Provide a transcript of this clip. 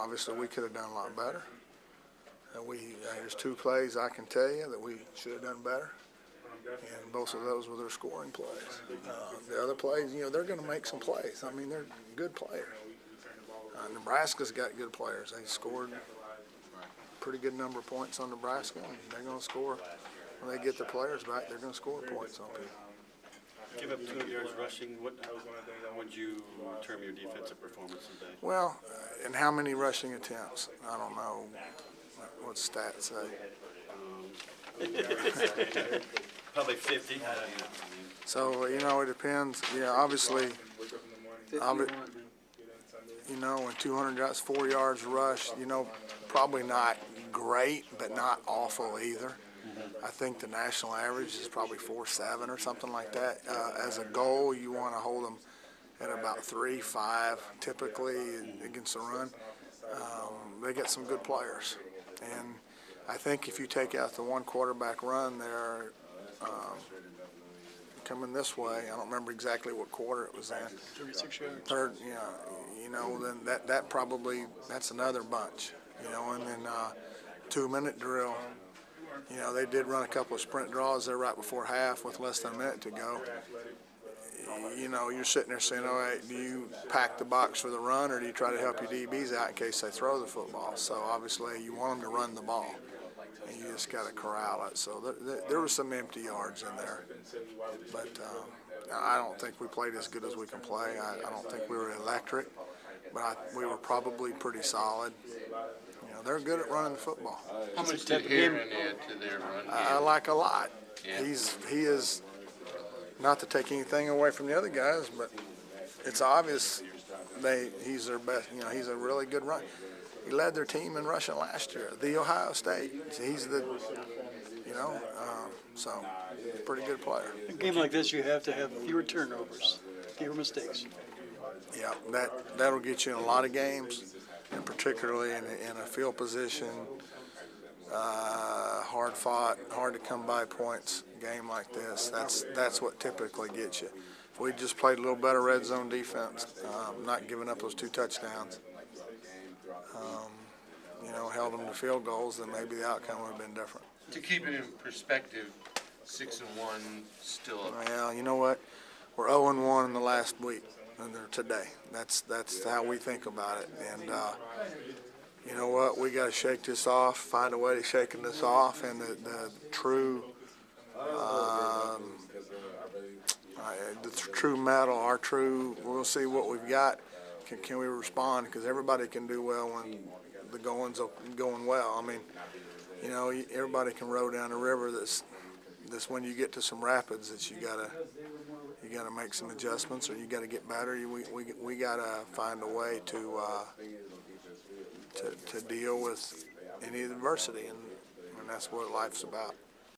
obviously we could have done a lot better. There's 2 plays I can tell you that we should have done better, and both of those were their scoring plays. The other plays, they're going to make some plays. I mean, they're good players. Nebraska's got good players. They scored a pretty good number of points on Nebraska, and they're going to score. When they get their players back, they're going to score points on people. Give up 200 yards rushing. What would you term your defensive performance today? Well, and how many rushing attempts? I don't know what stats say. Probably 50. So, it depends. Yeah, obviously, when 200 yards, 4 yards rush, probably not great, but not awful either. I think the national average is probably 4.7 or something like that. As a goal, you want to hold them at about 3.5 typically against the run. They get some good players, and I think if you take out the one quarterback run there, coming this way, I don't remember exactly what quarter it was in. 36 yards. Third, then that's another bunch, and then 2-minute drill. They did run a couple of sprint draws there right before half with less than a minute to go. You're sitting there saying, all right, do you pack the box for the run, or do you try to help your DBs out in case they throw the football? So obviously you want them to run the ball, and you just got to corral it. So there were some empty yards in there. But I don't think we played as good as we can play. I don't think we were electric, but we were probably pretty solid. They're good at running the football. How much did Heron add to their run game? I like a lot. Yeah. He is, not to take anything away from the other guys, but it's obvious he's their best. He's a really good run. He led their team in rushing last year, the Ohio State. He's the, so pretty good player. In a game like this, you have to have fewer turnovers, fewer mistakes. Yeah, that'll get you in a lot of games, and particularly in a field position, hard fought, hard to come by points game like this. That's what typically gets you. If we just played a little better red zone defense, not giving up those 2 touchdowns, held them to field goals, then maybe the outcome would have been different. To keep it in perspective, 6-1 still. Well, you know what? We're 0-1 in the last week, and today. That's how we think about it. And you know what? We got to shake this off. Find a way to shaking this off, and the true metal, we'll see what we've got. Can we respond? Because everybody can do well when the going's going well. I mean, everybody can row down the river. That's when you get to some rapids that you gotta make some adjustments, or you gotta get better. We gotta find a way to deal with any adversity, and that's what life's about.